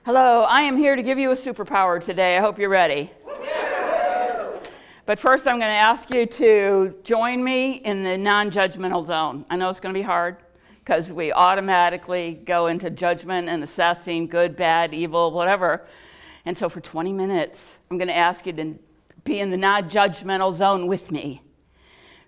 Hello, I am here to give you a superpower today. I hope you're ready. But first, I'm going to ask you to join me in the non-judgmental zone. I know it's going to be hard because we automatically go into judgment and assessing good, bad, evil, whatever. And so for 20 minutes, I'm going to ask you to be in the non-judgmental zone with me,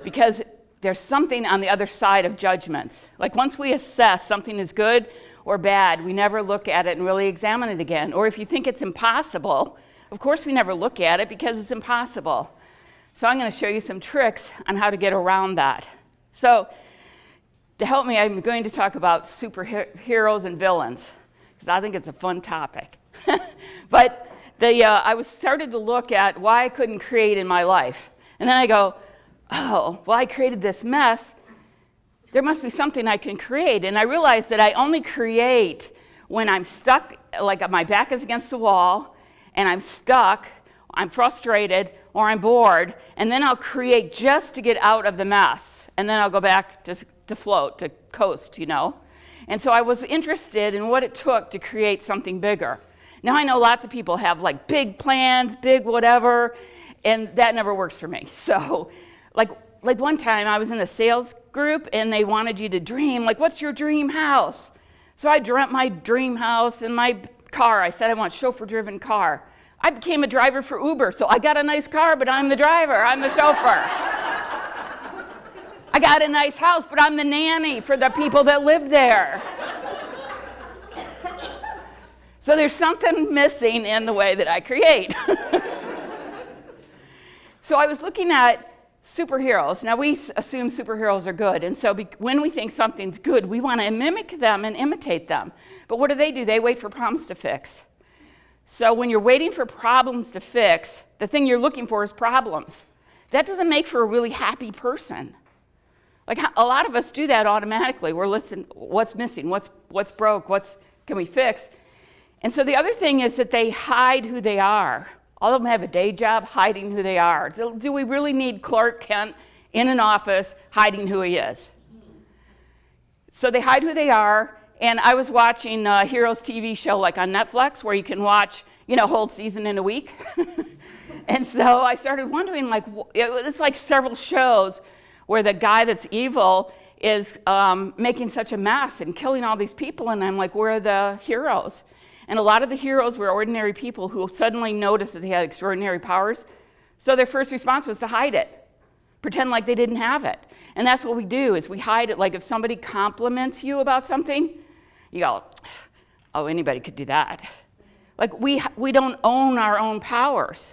because there's something on the other side of judgments. Like once we assess something is good or bad, we never look at it and really examine it again. Or if you think it's impossible, of course we never look at it because it's impossible. So I'm going to show you some tricks on how to get around that. So to help me, I'm going to talk about superheroes and villains, because I think it's a fun topic. But I started to look at why I couldn't create in my life. And then I go, oh, well, I created this mess. There must be something I can create. And I realized that I only create when I'm stuck, like my back is against the wall, and I'm stuck, I'm frustrated, or I'm bored, and then I'll create just to get out of the mess. And then I'll go back to float, to coast, you know. And so I was interested in what it took to create something bigger. Now I know lots of people have like big plans, big whatever, and that never works for me. So like one time I was in a sales group and they wanted you to dream, like, what's your dream house? So I dreamt my dream house in my car. I said I want a chauffeur-driven car. I became a driver for Uber, so I got a nice car, but I'm the driver, I'm the chauffeur. I got a nice house, but I'm the nanny for the people that live there. So there's something missing in the way that I create. So I was looking at superheroes. Now we assume superheroes are good, and so when we think something's good, we want to mimic them and imitate them. But what do? They wait for problems to fix. So when you're waiting for problems to fix, the thing you're looking for is problems. That doesn't make for a really happy person. Like a lot of us do that automatically. We're listening, what's missing, what's broke, what can we fix? And so the other thing is that they hide who they are. All of them have a day job hiding who they are. Do we really need Clark Kent in an office hiding who he is? So they hide who they are. And I was watching Heroes TV show like on Netflix where you can watch, whole season in a week. And so I started wondering, like, it's like several shows where the guy that's evil is making such a mess and killing all these people. And I'm like, where are the heroes? And a lot of the heroes were ordinary people who suddenly noticed that they had extraordinary powers. So their first response was to hide it, pretend like they didn't have it. And that's what we do, is we hide it. Like if somebody compliments you about something, you go, oh, anybody could do that. Like we don't own our own powers.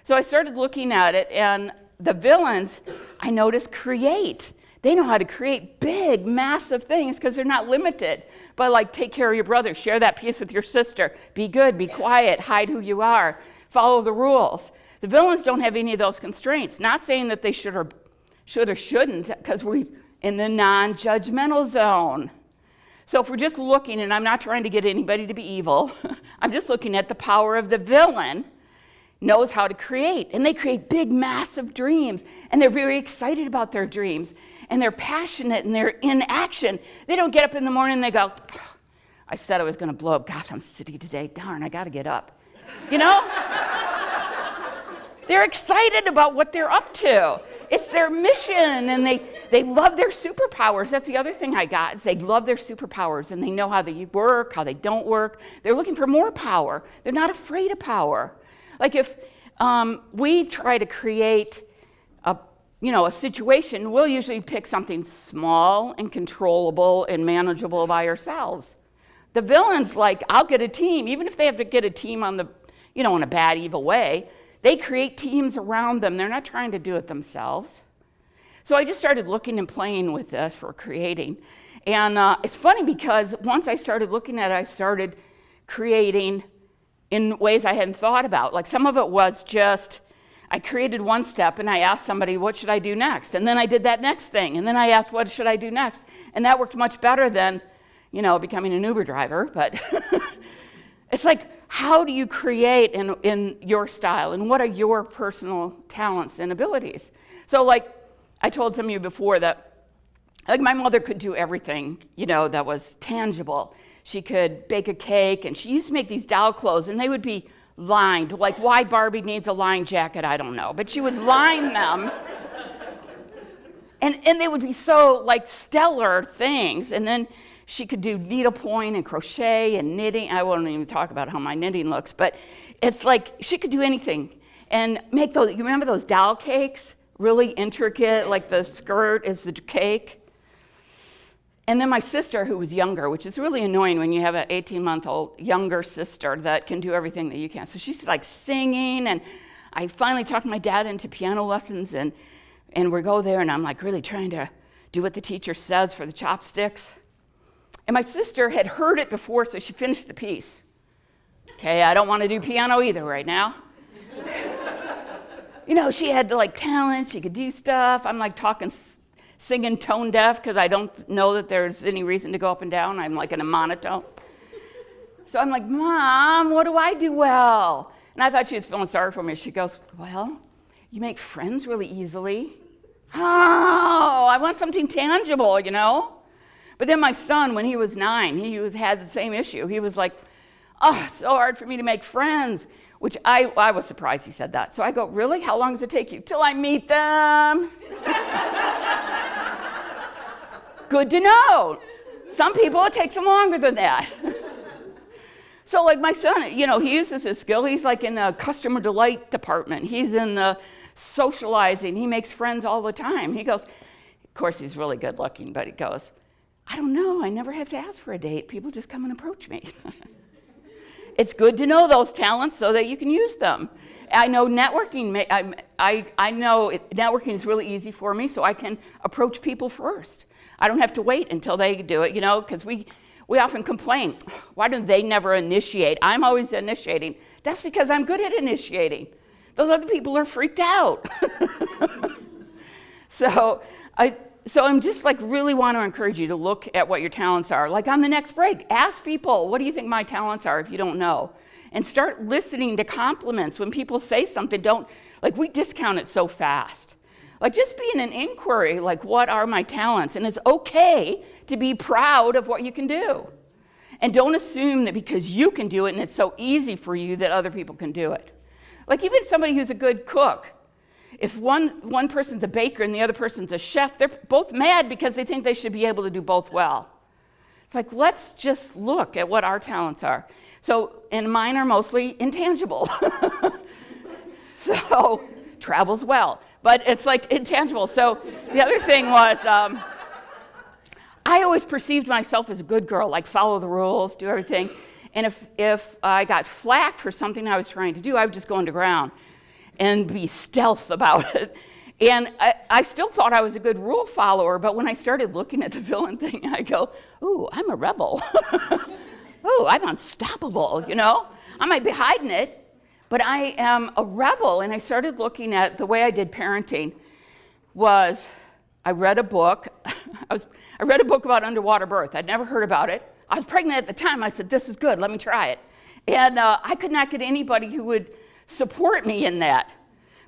So I started looking at it, and the villains, I noticed, create. They know how to create big, massive things because they're not limited. But like, take care of your brother, share that peace with your sister, be good, be quiet, hide who you are, follow the rules. The villains don't have any of those constraints. Not saying that they should or shouldn't, because we're in the non-judgmental zone. So if we're just looking, and I'm not trying to get anybody to be evil, I'm just looking at the power of the villain, knows how to create. And they create big, massive dreams. And they're very excited about their dreams. And they're passionate and they're in action. They don't get up in the morning and they go, I said I was going to blow up Gotham City today. Darn, I got to get up. They're excited about what they're up to. It's their mission, and they love their superpowers. That's the other thing I got, is they love their superpowers, and they know how they work, how they don't work. They're looking for more power. They're not afraid of power. Like if we try to create a situation, we'll usually pick something small and controllable and manageable by ourselves. The villains, like, I'll get a team, even if they have to get a team on the, in a bad, evil way. They create teams around them. They're not trying to do it themselves. So I just started looking and playing with this for creating. And it's funny because once I started looking at it, I started creating in ways I hadn't thought about. Like some of it was just, I created one step and I asked somebody, what should I do next? And then I did that next thing. And then I asked, what should I do next? And that worked much better than, becoming an Uber driver. But it's like, how do you create in your style? And what are your personal talents and abilities? So like I told some of you before that, like my mother could do everything, that was tangible. She could bake a cake, and she used to make these doll clothes, and they would be lined. Like why Barbie needs a lined jacket, I don't know. But she would line them. And they would be so like stellar things. And then she could do needlepoint and crochet and knitting. I won't even talk about how my knitting looks, but it's like she could do anything. And make those, you remember those doll cakes? Really intricate, like the skirt is the cake. And then my sister, who was younger, which is really annoying when you have an 18-month-old younger sister that can do everything that you can. So she's like singing, and I finally talked my dad into piano lessons, and we go there, and I'm like really trying to do what the teacher says for the chopsticks. And my sister had heard it before, so she finished the piece. Okay, I don't want to do piano either right now. You know, she had like talent, she could do stuff. I'm like singing tone deaf because I don't know that there's any reason to go up and down. I'm like in a monotone. So I'm like, Mom, what do I do well? And I thought she was feeling sorry for me. She goes, well, you make friends really easily. Oh, I want something tangible, you know? But then my son, when he was 9, had the same issue. He was like, oh, it's so hard for me to make friends, which I was surprised he said that. So I go, really? How long does it take you? Till I meet them. Good to know. Some people, it takes them longer than that. So like my son, you know, he uses his skill. He's like in the customer delight department. He's in the socializing. He makes friends all the time. He goes, of course, he's really good looking, but he goes, I don't know. I never have to ask for a date. People just come and approach me. It's good to know those talents so that you can use them. I know networking. I know networking is really easy for me, so I can approach people first. I don't have to wait until they do it, you know, because we often complain. Why do they never initiate? I'm always initiating. That's because I'm good at initiating. Those other people are freaked out. So I'm just like really want to encourage you to look at what your talents are. Like on the next break, ask people, what do you think my talents are if you don't know? And start listening to compliments. When people say something, we discount it so fast. Like just be in an inquiry, like what are my talents? And it's okay to be proud of what you can do. And don't assume that because you can do it and it's so easy for you that other people can do it. Like even somebody who's a good cook, if one person's a baker and the other person's a chef, they're both mad because they think they should be able to do both well. It's like, let's just look at what our talents are. So, and mine are mostly intangible. So, travels well. But it's like intangible. So, the other thing was, I always perceived myself as a good girl, like follow the rules, do everything. And if I got flack for something I was trying to do, I would just go underground and be stealth about it. And I still thought I was a good rule follower, but when I started looking at the villain thing, I go, ooh, I'm a rebel. Ooh, I'm unstoppable, you know? I might be hiding it, but I am a rebel. And I started looking at the way I did parenting was I read a book. I read a book about underwater birth. I'd never heard about it. I was pregnant at the time. I said, this is good, let me try it. And I could not get anybody who would support me in that.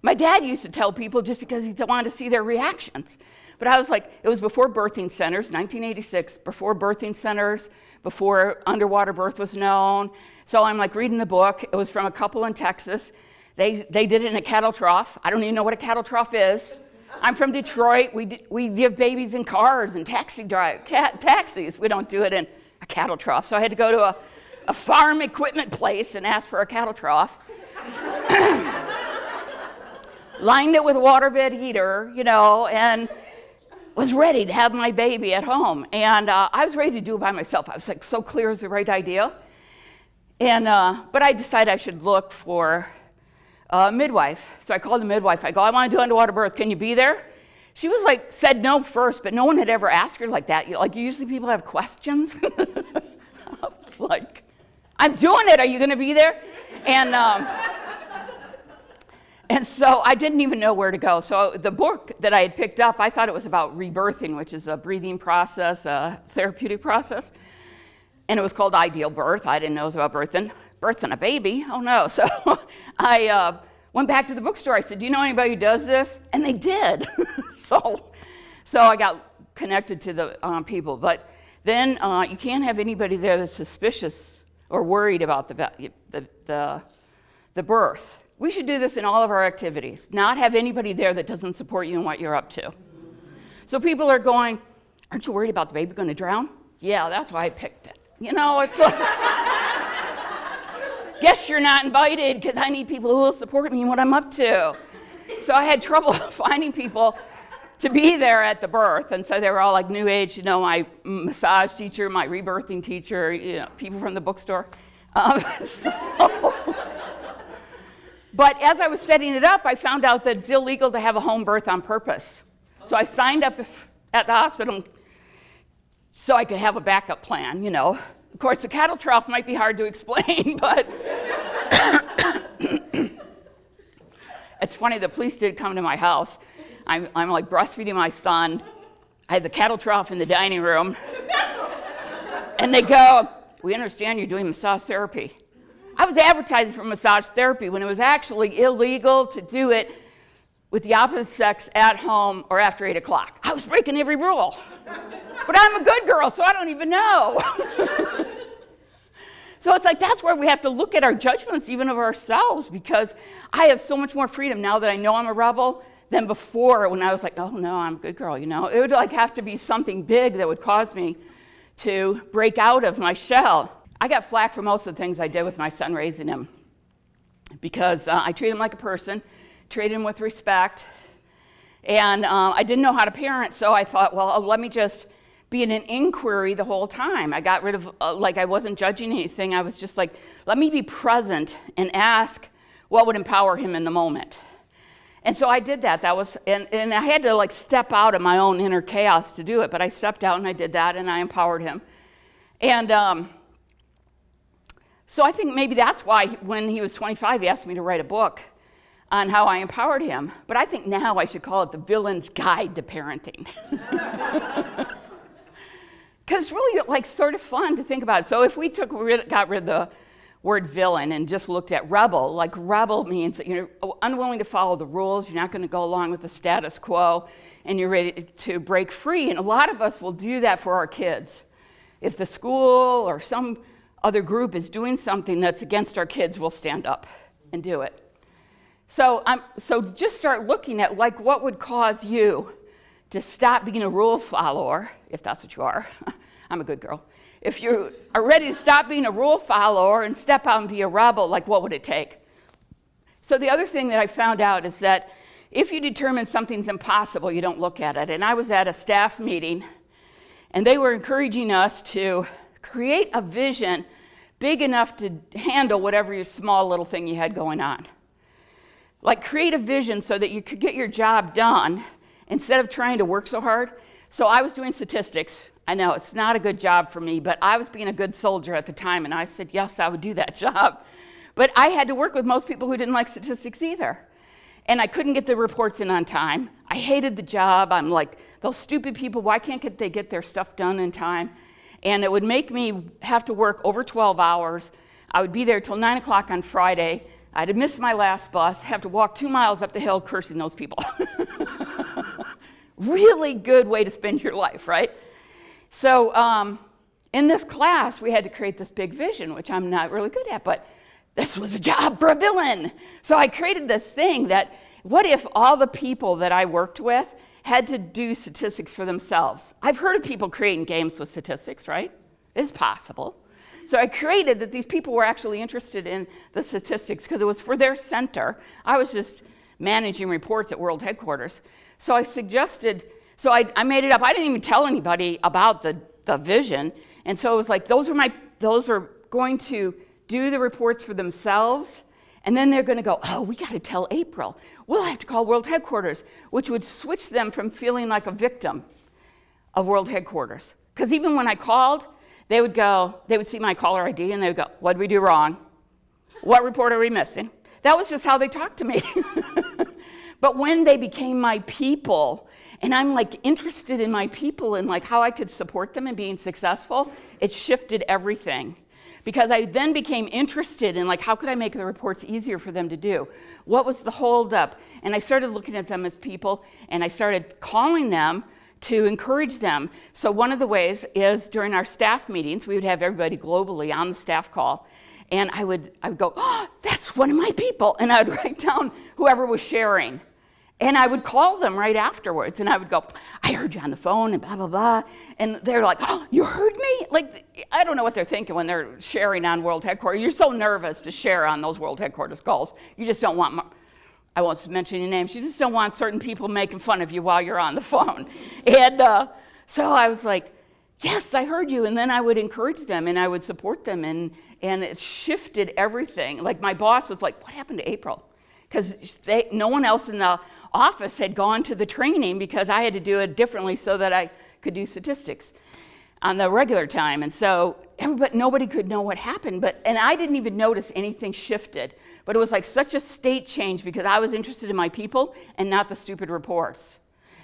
My dad used to tell people just because he wanted to see their reactions. But I was like, it was before birthing centers, 1986, before birthing centers, before underwater birth was known. So I'm like reading the book. It was from a couple in Texas. They did it in a cattle trough. I don't even know what a cattle trough is. I'm from Detroit. We give babies in cars and taxis. We don't do it in a cattle trough. So I had to go to a farm equipment place and ask for a cattle trough. Lined it with a waterbed heater, you know, and was ready to have my baby at home. And I was ready to do it by myself. I was like so clear it's the right idea. And but I decided I should look for a midwife. So I called the midwife. I go, I want to do underwater birth. Can you be there? She was like, said no first, but no one had ever asked her like that. Like usually people have questions. I was like, I'm doing it. Are you going to be there? And so I didn't even know where to go. So the book that I had picked up, I thought it was about rebirthing, which is a breathing process, a therapeutic process. And it was called Ideal Birth. I didn't know it was about birthing a baby. Oh no. So I went back to the bookstore. I said, do you know anybody who does this? And they did. So I got connected to the people. But Then you can't have anybody there that's suspicious or worried about the birth. We should do this in all of our activities, not have anybody there that doesn't support you in what you're up to. So people are going, aren't you worried about the baby going to drown? Yeah, that's why I picked it. You know, it's like, guess you're not invited because I need people who will support me in what I'm up to. So I had trouble finding people to be there at the birth. And so they were all like new age, you know, my massage teacher, my rebirthing teacher, you know, people from the bookstore. But as I was setting it up, I found out that it's illegal to have a home birth on purpose. So I signed up at the hospital so I could have a backup plan, you know. Of course, the cattle trough might be hard to explain, but it's funny, the police did come to my house. I'm like breastfeeding my son. I had the cattle trough in the dining room. And they go, we understand you're doing massage therapy. I was advertising for massage therapy when it was actually illegal to do it with the opposite sex at home or after 8 o'clock. I was breaking every rule. But I'm a good girl, so I don't even know. So it's like that's where we have to look at our judgments even of ourselves, because I have so much more freedom now that I know I'm a rebel than before when I was like, oh no, I'm a good girl, you know. It would like have to be something big that would cause me to break out of my shell. I got flack for most of the things I did with my son raising him because I treated him like a person, treated him with respect, and I didn't know how to parent, so I thought, well, let me just be in an inquiry the whole time. I got rid of, like I wasn't judging anything, I was just like, let me be present and ask what would empower him in the moment. And so I did that. That was, and I had to like step out of my own inner chaos to do it, but I stepped out and I did that and I empowered him. And so I think maybe that's why when he was 25, he asked me to write a book on how I empowered him. But I think now I should call it The Villain's Guide to Parenting. Because it's really like sort of fun to think about it. So if we got rid of the word villain and just looked at rebel, like rebel means that you're unwilling to follow the rules, you're not going to go along with the status quo, and you're ready to break free. And a lot of us will do that for our kids. If the school or some other group is doing something that's against our kids, we'll stand up and do it. So just start looking at like what would cause you to stop being a rule follower, if that's what you are. I'm a good girl. If you are ready to stop being a rule follower and step out and be a rebel, like what would it take? So the other thing that I found out is that if you determine something's impossible, you don't look at it. And I was at a staff meeting, and they were encouraging us to create a vision big enough to handle whatever your small little thing you had going on. Like create a vision so that you could get your job done instead of trying to work so hard. So I was doing statistics. I know it's not a good job for me, but I was being a good soldier at the time, and I said, yes, I would do that job. But I had to work with most people who didn't like statistics either. And I couldn't get the reports in on time. I hated the job. I'm like, those stupid people, why can't they get their stuff done in time? And it would make me have to work over 12 hours. I would be there till 9 o'clock on Friday. I'd have missed my last bus, have to walk 2 miles up the hill cursing those people. Really good way to spend your life, right? So in this class, we had to create this big vision, which I'm not really good at, but this was a job for a villain. So I created this thing that, what if all the people that I worked with had to do statistics for themselves? I've heard of people creating games with statistics, right? It's possible. So I created that these people were actually interested in the statistics because it was for their center. I was just managing reports at World Headquarters. So I suggested, so I made it up. I didn't even tell anybody about the vision. And so it was like, those are going to do the reports for themselves. And then they're going to go, oh, we got to tell April. We'll have to call World Headquarters, which would switch them from feeling like a victim of World Headquarters. Because even when I called, they would see my caller ID and they would go, what did we do wrong? What report are we missing? That was just how they talked to me. But when they became my people, and I'm like interested in my people and like how I could support them in being successful, it shifted everything. Because I then became interested in like, how could I make the reports easier for them to do? What was the holdup? And I started looking at them as people, and I started calling them to encourage them. So one of the ways is during our staff meetings, we would have everybody globally on the staff call. And I would go, oh, that's one of my people. And I would write down whoever was sharing. And I would call them right afterwards. And I would go, I heard you on the phone and blah, blah, blah. And they're like, oh, you heard me? Like, I don't know what they're thinking when they're sharing on World Headquarters. You're so nervous to share on those World Headquarters calls. You just don't want, I won't mention any names. You just don't want certain people making fun of you while you're on the phone. And so I was like, yes, I heard you. And then I would encourage them and I would support them. And it shifted everything. Like my boss was like, what happened to April? Because no one else in the office had gone to the training because I had to do it differently so that I could do statistics on the regular time. And so nobody could know what happened. And I didn't even notice anything shifted. But it was like such a state change because I was interested in my people and not the stupid reports.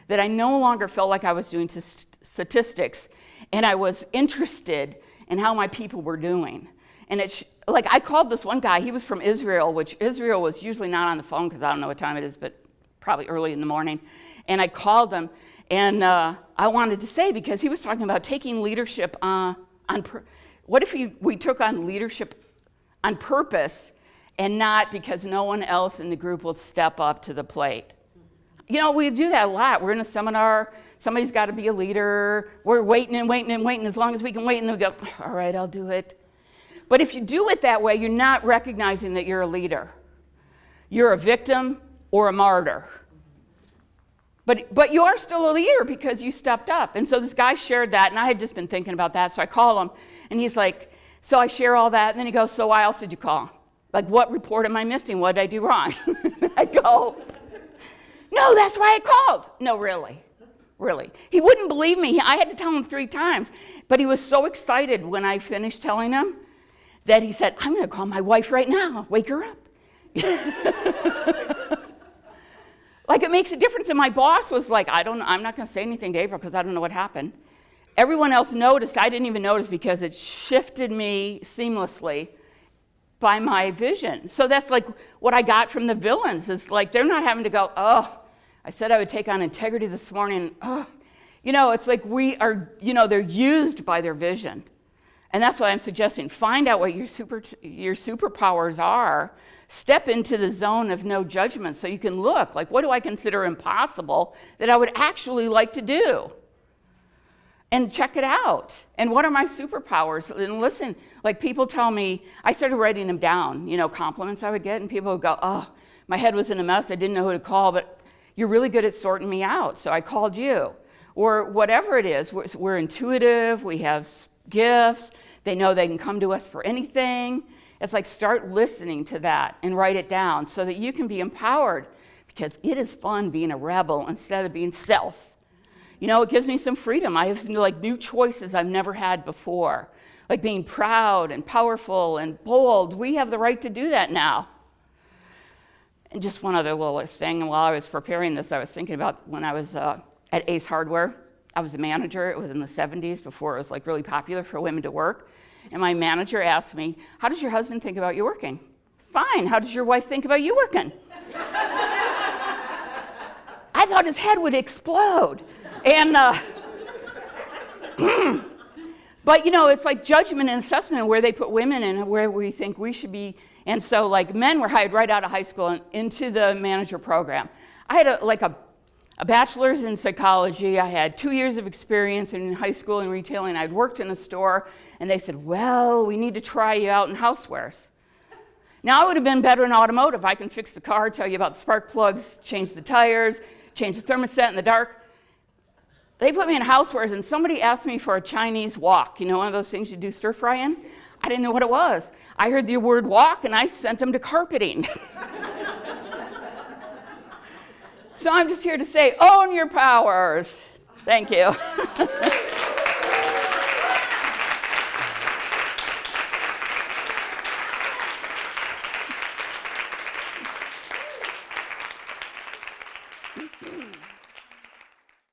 That I no longer felt like I was doing statistics. And I was interested in how my people were doing. And like I called this one guy, he was from Israel, which Israel was usually not on the phone because I don't know what time it is, but probably early in the morning. And I called him and I wanted to say, because he was talking about taking leadership what if we took on leadership on purpose and not because no one else in the group will step up to the plate? You know, we do that a lot. We're in a seminar, somebody's got to be a leader. We're waiting and waiting and waiting as long as we can wait, and then we go, all right, I'll do it. But if you do it that way, you're not recognizing that you're a leader. You're a victim or a martyr. But you are still a leader because you stepped up. And so this guy shared that, and I had just been thinking about that, so I call him, and he's like, so I share all that, and then he goes, so why else did you call? Like, what report am I missing? What did I do wrong? I go, no, that's why I called. No, really. He wouldn't believe me. I had to tell him 3 times. But he was so excited when I finished telling him that he said, I'm going to call my wife right now. Wake her up. Like, it makes a difference. And my boss was like, I'm not going to say anything to April because I don't know what happened. Everyone else noticed. I didn't even notice because it shifted me seamlessly by my vision. So that's like what I got from the villains is like, they're not having to go, oh, I said I would take on integrity this morning. Oh, you know, it's like we are, you know, they're used by their vision. And that's why I'm suggesting find out what your superpowers are. Step into the zone of no judgment so you can look like, what do I consider impossible that I would actually like to do? And check it out. And what are my superpowers? And listen, like people tell me, I started writing them down, you know, compliments I would get, and people would go, oh, my head was in a mess, I didn't know who to call, but you're really good at sorting me out, so I called you. Or whatever it is, we're intuitive, we have gifts, they know they can come to us for anything. It's like start listening to that and write it down so that you can be empowered, because it is fun being a rebel instead of being self. You know, it gives me some freedom. I have like new choices I've never had before, like being proud and powerful and bold. We have the right to do that now. And just one other little thing, while I was preparing this, I was thinking about when I was at Ace Hardware. I was a manager. It was in the 70s before it was like really popular for women to work. And my manager asked me, how does your husband think about you working? Fine. How does your wife think about you working? I thought his head would explode. And, but you know, it's like judgment and assessment where they put women and where we think we should be. And so like men were hired right out of high school and into the manager program. I had a bachelor's in psychology. I had 2 years of experience in high school in retailing. I'd worked in a store, and they said, well, we need to try you out in housewares. Now I would have been better in automotive. I can fix the car, tell you about the spark plugs, change the tires, change the thermostat in the dark. They put me in housewares, and somebody asked me for a Chinese wok. You know, one of those things you do stir fry in? I didn't know what it was. I heard the word wok, and I sent them to carpeting. So I'm just here to say, own your powers. Thank you.